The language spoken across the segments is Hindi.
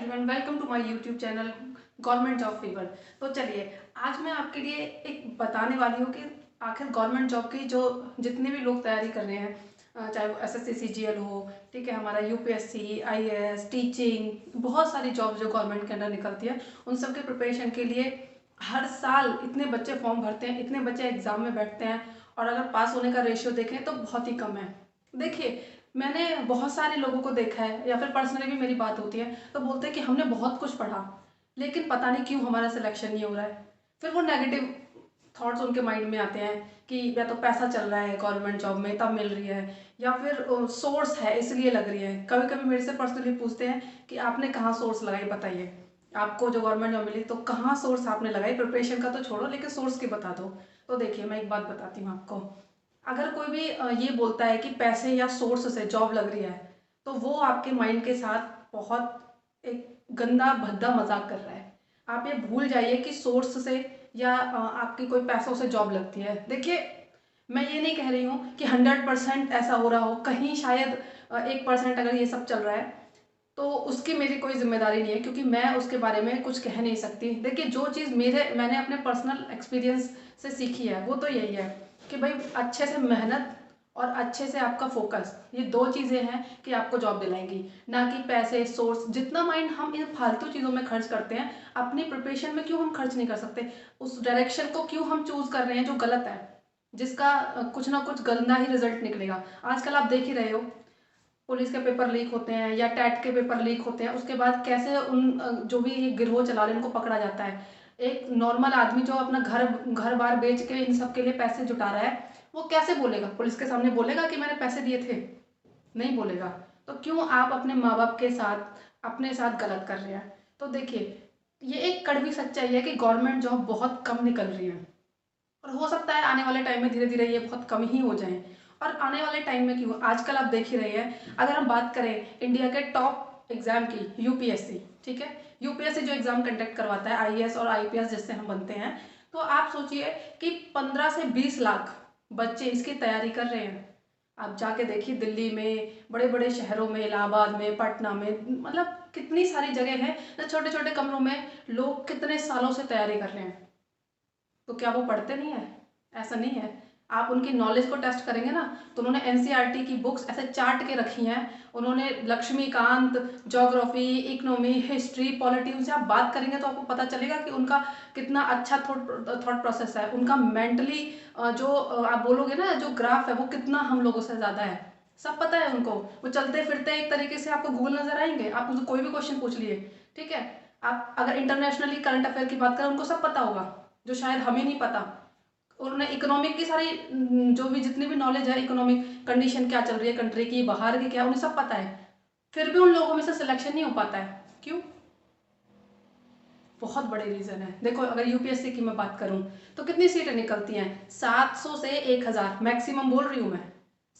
Everyone, welcome to my YouTube channel government job fever. तो चलिए, आज मैं आपके लिए एक बताने वाली हूँ कि आखिर गवर्नमेंट जॉब की जो जितने भी लोग तैयारी कर रहे हैं, चाहे वो एसएससी सीजीएल हो, ठीक है, हमारा यूपीएससी, आईएएस, टीचिंग, बहुत सारी जॉब जो गवर्नमेंट के अंडर निकलती है, उन सब के प्रिपरेशन के लिए हर साल इतने बच्चे फॉर्म भरते हैं, इतने बच्चे एग्जाम में बैठते हैं, और अगर पास होने का रेशियो देखें तो बहुत ही कम है। देखिए, मैंने बहुत सारे लोगों को देखा है, या फिर पर्सनली भी मेरी बात होती है तो बोलते हैं कि हमने बहुत कुछ पढ़ा लेकिन पता नहीं क्यों हमारा सिलेक्शन नहीं हो रहा है। फिर वो नेगेटिव थॉट्स उनके माइंड में आते हैं कि या तो पैसा चल रहा है गवर्नमेंट जॉब में तब मिल रही है, या फिर सोर्स है इसलिए लग रही है। कभी कभी मेरे से पर्सनली पूछते हैं कि आपने कहाँ सोर्स लगाई, बताइए आपको जो गवर्नमेंट जॉब मिली तो कहाँ सोर्स आपने लगाई, प्रिपरेशन का तो छोड़ो लेकिन सोर्स की बता दो। तो देखिए, मैं एक बात बताती हूँ आपको। अगर कोई भी ये बोलता है कि पैसे या सोर्स से जॉब लग रही है, तो वो आपके माइंड के साथ बहुत एक गंदा भद्दा मजाक कर रहा है। आप ये भूल जाइए कि सोर्स से या आपकी कोई पैसों से जॉब लगती है। देखिए, मैं ये नहीं कह रही हूँ कि 100% ऐसा हो रहा हो, कहीं शायद 1% अगर ये सब चल रहा है तो उसकी मेरी कोई जिम्मेदारी नहीं है, क्योंकि मैं उसके बारे में कुछ कह नहीं सकती। देखिए, जो चीज़ मैंने अपने पर्सनल एक्सपीरियंस से सीखी है वो तो यही है कि भाई अच्छे से मेहनत और अच्छे से आपका फोकस, ये दो चीज़ें हैं कि आपको जॉब दिलाएंगी, ना कि पैसे सोर्स। जितना माइंड हम इन फालतू चीज़ों में खर्च करते हैं, अपनी प्रिपरेशन में क्यों हम खर्च नहीं कर सकते? उस डायरेक्शन को क्यों हम चूज कर रहे हैं जो गलत है, जिसका कुछ ना कुछ गंदा ही रिजल्ट निकलेगा। आजकल आप देख ही रहे हो, पुलिस के पेपर लीक होते हैं या टेट के पेपर लीक होते हैं, उसके बाद कैसे उन जो भी ये गिरोह चला रहे हैं उनको पकड़ा जाता है। एक नॉर्मल आदमी जो अपना घर घर बार बेच के इन सब के लिए पैसे जुटा रहा है, वो कैसे बोलेगा? पुलिस के सामने बोलेगा कि मैंने पैसे दिए थे? नहीं बोलेगा। तो क्यों आप अपने माँ बाप के साथ अपने साथ गलत कर रहे हैं? तो देखिए, ये एक कड़वी सच्चाई है कि गवर्नमेंट जॉब बहुत कम निकल रही है, और हो सकता है आने वाले टाइम में धीरे धीरे ये बहुत कम ही हो जाए। और आने वाले टाइम में क्यों, आजकल आप देख ही रहे हैं, अगर हम बात करें इंडिया के टॉप एग्जाम की, यूपीएससी, ठीक है, यूपीएससी जो एग्जाम कंडक्ट करवाता है, आईएएस और आईपीएस जिससे हम बनते हैं, तो आप सोचिए कि 15 से 20 लाख बच्चे इसकी तैयारी कर रहे हैं। आप जाके देखिए, दिल्ली में, बड़े बड़े शहरों में, इलाहाबाद में, पटना में, मतलब कितनी सारी जगह है ना, छोटे छोटे कमरों में लोग कितने सालों से तैयारी कर रहे हैं। तो क्या वो पढ़ते नहीं है? ऐसा नहीं है। आप उनकी नॉलेज को टेस्ट करेंगे ना, तो उन्होंने एनसीईआरटी की बुक्स ऐसे चार्ट के रखी हैं। उन्होंने Laxmikant, geography, economy, history, polity, उनसे आप बात करेंगे तो आपको पता चलेगा कि उनका कितना अच्छा थॉट प्रोसेस है। उनका मेंटली जो आप बोलोगे ना, जो ग्राफ है वो कितना हम लोगों से ज़्यादा है, सब पता है उनको। वो चलते फिरते एक तरीके से आपको गूगल नजर आएंगे, आप उनसे कोई भी क्वेश्चन पूछ लिए, ठीक है। आप अगर इंटरनेशनली करंट अफेयर की बात करें, उनको सब पता होगा जो शायद हमें नहीं पता। उन्होंने इकोनॉमिक की सारी जो भी जितनी भी नॉलेज है, इकोनॉमिक कंडीशन क्या चल रही है कंट्री की, बाहर की क्या, उन्हें सब पता है। फिर भी उन लोगों में से सिलेक्शन नहीं हो पाता है, क्यों? बहुत बड़े रीजन है। देखो, अगर यूपीएससी की मैं बात करूं तो कितनी सीटें निकलती हैं? 700 से 1000 मैक्सिमम बोल रही हूं मैं।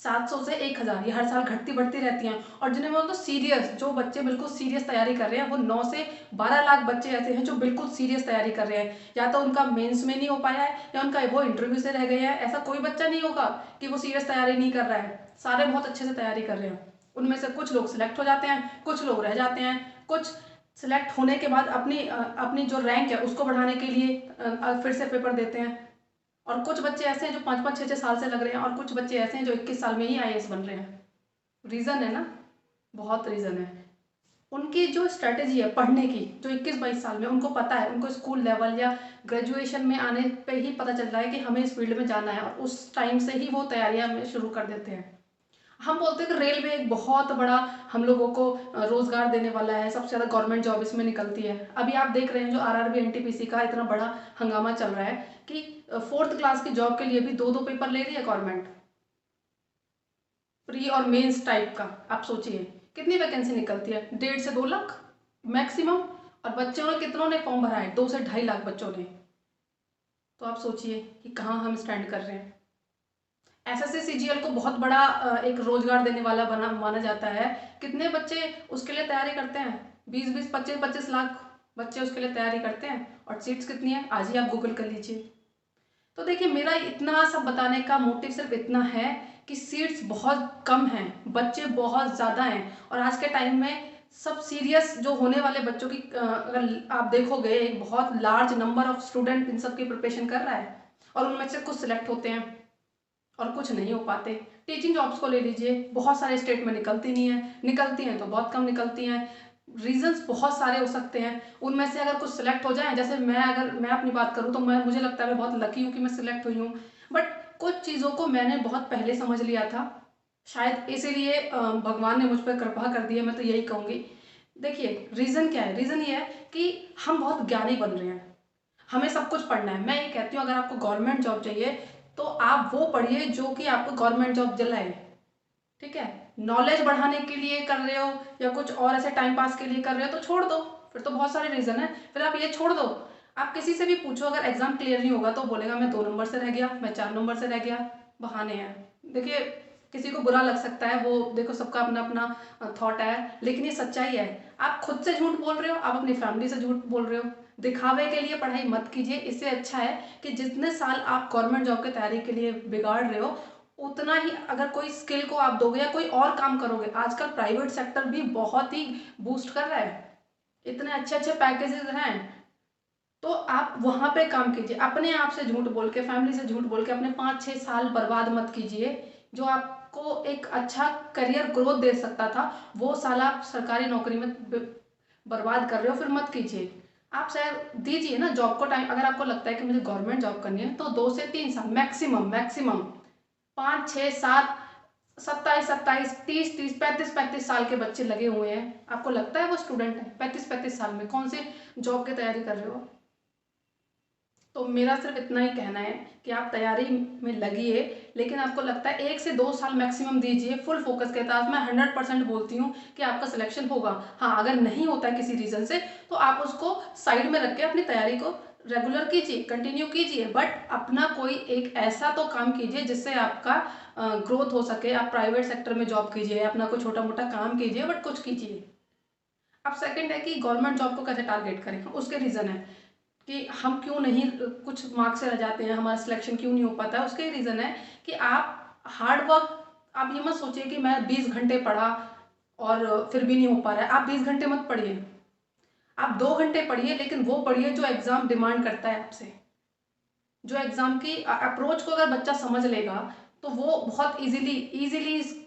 700 से 1000, ये हर साल घटती बढ़ती रहती हैं। और जिन्हें बोल तो सीरियस, जो बच्चे बिल्कुल सीरियस तैयारी कर रहे हैं, वो 9 से 12 लाख बच्चे ऐसे हैं जो बिल्कुल सीरियस तैयारी कर रहे हैं। या तो उनका मेंस में नहीं हो पाया है, या उनका वो इंटरव्यू से रह गए हैं। ऐसा कोई बच्चा नहीं होगा कि वो सीरियस तैयारी नहीं कर रहा है, सारे बहुत अच्छे से तैयारी कर रहे हैं। उनमें से कुछ लोग सिलेक्ट हो जाते हैं, कुछ लोग रह जाते हैं, कुछ सिलेक्ट होने के बाद अपनी जो रैंक है उसको बढ़ाने के लिए फिर से पेपर देते हैं। और कुछ बच्चे ऐसे हैं जो 5-5 6-6 साल से लग रहे हैं, और कुछ बच्चे ऐसे हैं जो 21 साल में ही आईएएस बन रहे हैं। रीज़न है ना, बहुत रीज़न है। उनकी जो स्ट्रेटेजी है पढ़ने की, जो 21-22 साल में उनको पता है, उनको स्कूल लेवल या ग्रेजुएशन में आने पे ही पता चल रहा है कि हमें इस फील्ड में जाना है, और उस टाइम से ही वो तैयारियां में शुरू कर देते हैं। हम बोलते हैं कि रेलवे एक बहुत बड़ा हम लोगों को रोजगार देने वाला है, सबसे ज़्यादा गवर्नमेंट जॉब इसमें निकलती है। अभी आप देख रहे हैं जो आरआरबी एनटीपीसी का इतना बड़ा हंगामा चल रहा है कि 4th क्लास की जॉब के लिए भी दो दो पेपर ले रही है गवर्नमेंट, प्री और मेंस टाइप का। आप सोचिए कितनी वैकेंसी निकलती है, 1.5 से 2 लाख मैक्सिमम। और बच्चों ने कितनों ने फॉर्म भरा है? 2 से 2.5 लाख बच्चों ने। तो आप सोचिए कि कहाँ हम स्टैंड कर रहे हैं। एसएससी सीजीएल को बहुत बड़ा एक रोजगार देने वाला बना माना जाता है। कितने बच्चे उसके लिए तैयारी करते हैं? 20-20, 25-25 लाख बच्चे उसके लिए तैयारी करते हैं। और सीट्स कितनी है, आज ही आप गूगल कर लीजिए। तो देखिए, मेरा इतना सब बताने का मोटिव सिर्फ इतना है कि सीट्स बहुत कम हैं, बच्चे बहुत ज़्यादा हैं, और आज के टाइम में सब सीरियस जो होने वाले बच्चों की अगर आप देखोगे एक बहुत large number of student in सब की प्रिपरेशन कर रहा है और उनमें से कुछ सिलेक्ट होते हैं और कुछ नहीं हो पाते। टीचिंग जॉब्स को ले लीजिए, बहुत सारे स्टेट में निकलती नहीं है, निकलती हैं तो बहुत कम निकलती हैं। रीजंस बहुत सारे हो सकते हैं, उनमें से अगर कुछ सिलेक्ट हो जाए, जैसे अगर मैं अपनी बात करूँ तो मुझे लगता है मैं बहुत लकी हूँ कि मैं सिलेक्ट हुई हूँ। बट कुछ चीज़ों को मैंने बहुत पहले समझ लिया था, शायद इसीलिए भगवान ने मुझ पर कृपा कर दी है, मैं तो यही कहूँगी। देखिए रीज़न क्या है, रीज़न ये है कि हम बहुत ज्ञानी बन रहे हैं, हमें सब कुछ पढ़ना है। मैं ये कहती हूँ अगर आपको गवर्नमेंट जॉब चाहिए तो आप वो पढ़िए जो कि आपको गवर्नमेंट जॉब दिलाए, ठीक है। नॉलेज बढ़ाने के लिए कर रहे हो या कुछ और ऐसे टाइम पास के लिए कर रहे हो तो छोड़ दो, फिर तो बहुत सारे रीज़न है, फिर आप ये छोड़ दो। आप किसी से भी पूछो, अगर एग्जाम क्लियर नहीं होगा तो बोलेगा मैं 2 नंबर से रह गया, मैं 4 नंबर से रह गया। बहाने हैं। देखिए किसी को बुरा लग सकता है, वो देखो सबका अपना अपना थॉट है, लेकिन ये सच्चाई है। आप खुद से झूठ बोल रहे हो, आप अपनी फैमिली से झूठ बोल रहे हो। दिखावे के लिए पढ़ाई मत कीजिए, इससे अच्छा है कि जितने साल आप गवर्नमेंट जॉब की तैयारी के लिए बिगाड़ रहे हो उतना ही अगर कोई स्किल को आप दोगे या कोई और काम करोगे। आजकल प्राइवेट सेक्टर भी बहुत ही बूस्ट कर रहा है, इतने अच्छे अच्छे पैकेजेस हैं, तो आप वहां पे काम कीजिए। अपने आप से झूठ बोल के, फैमिली से झूठ बोल के अपने 5-6 साल बर्बाद मत कीजिए। जो आपको एक अच्छा करियर ग्रोथ दे सकता था वो साल आप सरकारी नौकरी में बर्बाद कर रहे हो, फिर मत कीजिए। आप शायद दीजिए ना जॉब को टाइम, अगर आपको लगता है कि मुझे गवर्नमेंट जॉब करनी है तो 2 से 3 साल मैक्सिमम, 5-6-7, 27-27, 30-30, 35-35 साल के बच्चे लगे हुए हैं, आपको लगता है वो स्टूडेंट है? 35-35 साल में कौन सी जॉब की तैयारी कर रहे हो? तो मेरा सिर्फ इतना ही कहना है कि आप तैयारी में लगिए, लेकिन आपको लगता है 1 से 2 साल मैक्सिमम दीजिए फुल फोकस के साथ। मैं 100% बोलती हूँ कि आपका सिलेक्शन होगा। हाँ, अगर नहीं होता है किसी रीज़न से तो आप उसको साइड में रख के अपनी तैयारी को रेगुलर कीजिए, कंटिन्यू कीजिए, बट अपना कोई एक ऐसा तो काम कीजिए जिससे आपका ग्रोथ हो सके। आप प्राइवेट सेक्टर में जॉब कीजिए, अपना कोई छोटा मोटा काम कीजिए, बट कुछ कीजिए। अब सेकंड है कि गवर्नमेंट जॉब को कैसे टारगेट करें, उसके रीज़न है कि हम क्यों नहीं, कुछ मार्क्स से रह जाते हैं, हमारा सिलेक्शन क्यों नहीं हो पाता है। उसके रीज़न है कि आप हार्ड वर्क, आप ये मत सोचिए कि मैं 20 घंटे पढ़ा और फिर भी नहीं हो पा रहा है। आप 20 घंटे मत पढ़िए, आप 2 घंटे पढ़िए, लेकिन वो पढ़िए जो एग्ज़ाम डिमांड करता है आपसे। जो एग्ज़ाम की अप्रोच को अगर बच्चा समझ लेगा तो वो बहुत इजीली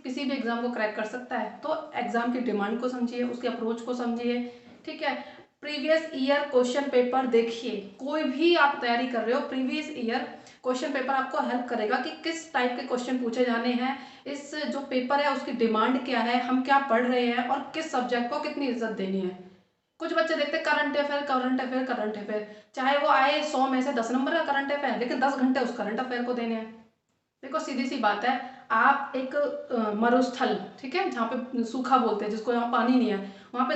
किसी भी एग्ज़ाम को क्रैक कर सकता है। तो एग्ज़ाम की डिमांड को समझिए, उसके अप्रोच को समझिए, ठीक है। प्रीवियस ईयर क्वेश्चन पेपर देखिए, कोई भी आप तैयारी कर रहे हो, प्रीवियस ईयर क्वेश्चन पेपर आपको हेल्प करेगा कि किस टाइप के क्वेश्चन पूछे जाने हैं, इस जो पेपर है उसकी डिमांड क्या है, हम क्या पढ़ रहे हैं और किस सब्जेक्ट को कितनी इज्जत देनी है। कुछ बच्चे देखते current affair, current affair, current affair, चाहे वो आए 100 में से 10 नंबर का करंट अफेयर, लेकिन 10 घंटे उस करंट अफेयर को देने हैं। देखो सीधी सी बात है, आप एक मरुस्थल, ठीक है, जहाँ पे सूखा बोलते हैं, जिसको यहाँ पानी नहीं है, वहाँ पे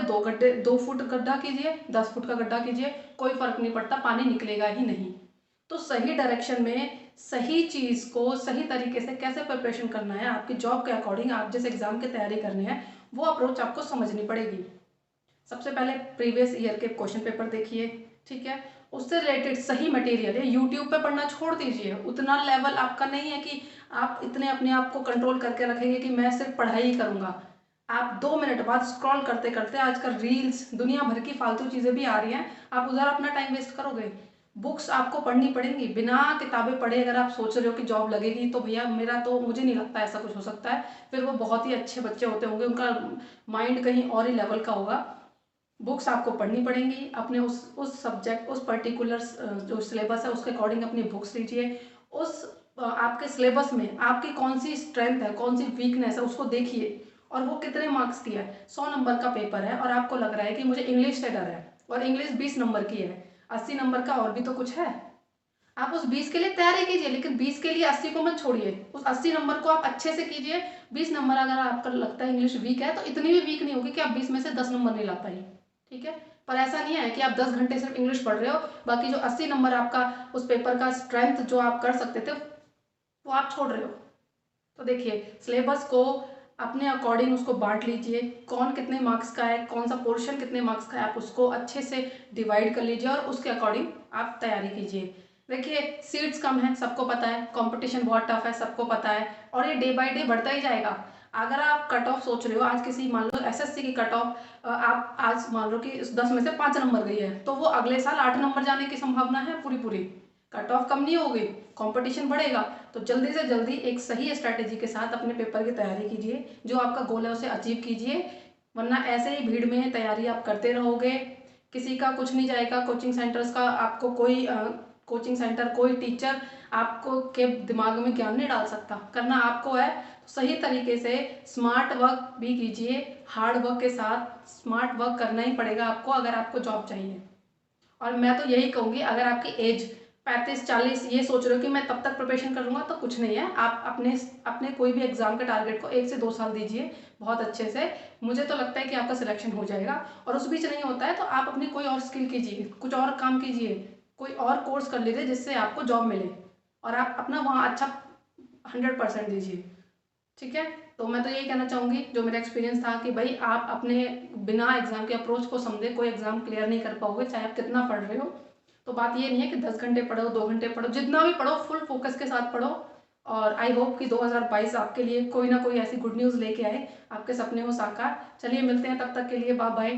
2 फुट गड्ढा कीजिए, 10 फुट का गड्ढा कीजिए, कोई फर्क नहीं पड़ता, पानी निकलेगा ही नहीं। तो सही डायरेक्शन में सही चीज को सही तरीके से कैसे प्रिपरेशन करना है, आपकी जॉब के अकॉर्डिंग, आप जिस एग्जाम की तैयारी करनी है वो अप्रोच आपको समझनी पड़ेगी। सबसे पहले प्रीवियस ईयर के क्वेश्चन पेपर देखिए, ठीक है, उससे रिलेटेड सही मटेरियल है, यूट्यूब पे पढ़ना छोड़ दीजिए। उतना लेवल आपका नहीं है कि आप इतने अपने आप को कंट्रोल करके रखेंगे कि मैं सिर्फ पढ़ाई ही करूंगा। आप 2 मिनट बाद स्क्रॉल करते करते, आजकल रील्स दुनिया भर की फालतू चीज़ें भी आ रही हैं, आप उधर अपना टाइम वेस्ट करोगे। बुक्स आपको पढ़नी पड़ेंगी, बिना किताबें पढ़े अगर आप सोच रहे हो कि जॉब लगेगी तो भैया मेरा तो मुझे नहीं लगता ऐसा कुछ हो सकता है। फिर वो बहुत ही अच्छे बच्चे होते होंगे, उनका माइंड कहीं और ही लेवल का होगा। बुक्स आपको पढ़नी पड़ेंगी, अपने उस सब्जेक्ट, उस पर्टिकुलर जो सिलेबस है उसके अकॉर्डिंग अपनी बुक्स लीजिए। उस आपके सिलेबस में आपकी कौन सी स्ट्रेंथ है, कौन सी वीकनेस है, उसको देखिए और वो कितने मार्क्स की है। 100 नंबर का पेपर है और आपको लग रहा है कि मुझे इंग्लिश से डर है और इंग्लिश 20 नंबर की है, 80 नंबर का और भी तो कुछ है। आप उस 20 के लिए तैयारी कीजिए, लेकिन 20 के लिए 80 को मत छोड़िए, उस 80 नंबर को आप अच्छे से कीजिए। 20 नंबर अगर आपको लगता है इंग्लिश वीक है तो इतनी भी वीक नहीं होगी कि आप 20 में से 10 नंबर नहीं ला पाइए, ठीक है। पर ऐसा नहीं है कि आप 10 घंटे सिर्फ इंग्लिश पढ़ रहे हो, बाकी जो 80 नंबर आपका उस पेपर का स्ट्रेंथ जो आप कर सकते थे वो आप छोड़ रहे हो। तो देखिए सिलेबस को अपने अकॉर्डिंग उसको बांट लीजिए, कौन कितने मार्क्स का है, कौन सा पोर्शन कितने मार्क्स का है, आप उसको अच्छे से डिवाइड कर लीजिए और उसके अकॉर्डिंग आप तैयारी कीजिए। देखिए सीट्स कम है, सबको पता है, कंपटीशन बहुत टफ है, सबको पता है, और ये डे बाय डे बढ़ता ही जाएगा। अगर आप कट ऑफ सोच रहे हो, आज किसी मान लो एसएससी की कट ऑफ आप आज मान लो कि 10 में से 5 नंबर गई है, तो वो अगले साल 8 नंबर जाने की संभावना है पूरी पूरी। कट ऑफ कम नहीं होगी, कंपटीशन बढ़ेगा। तो जल्दी से जल्दी एक सही स्ट्रैटेजी के साथ अपने पेपर की तैयारी कीजिए, जो आपका गोल है उसे अचीव कीजिए, वरना ऐसे ही भीड़ में तैयारी आप करते रहोगे, किसी का कुछ नहीं जाएगा। कोचिंग सेंटर्स का आपको कोई कोचिंग सेंटर, कोई टीचर आपको के दिमाग में ज्ञान नहीं डाल सकता। करना आपको है, तो सही तरीके से स्मार्ट वर्क भी कीजिए। हार्ड वर्क के साथ स्मार्ट वर्क करना ही पड़ेगा आपको अगर आपको जॉब चाहिए। और मैं तो यही कहूँगी, अगर आपकी एज 35-40 ये सोच रहे हो कि मैं तब तक प्रिपरेशन करूँगा, तो कुछ नहीं है। आप अपने अपने कोई भी एग्जाम के टारगेट को 1 से 2 साल दीजिए बहुत अच्छे से। मुझे तो लगता है कि आपका सिलेक्शन हो जाएगा। और उस बीच नहीं होता है तो आप अपनी कोई और स्किल कीजिए, कुछ और काम कीजिए, कोई और कोर्स कर लीजिए जिससे आपको जॉब मिले, और आप अपना वहाँ अच्छा 100% दीजिए। ठीक है, तो मैं तो यही कहना चाहूँगी, जो मेरा एक्सपीरियंस था कि भाई आप अपने बिना एग्जाम के अप्रोच को समझे कोई एग्जाम क्लियर नहीं कर पाओगे, चाहे आप कितना पढ़ रहे हो। तो बात ये नहीं है कि 10 घंटे पढ़ो, 2 घंटे पढ़ो, जितना भी पढ़ो फुल फोकस के साथ पढ़ो। और आई होप कि 2022 आपके लिए कोई ना कोई ऐसी गुड न्यूज़ लेके आए, आपके सपने हो साकार। चलिए मिलते हैं, तब तक के लिए बाय बाय।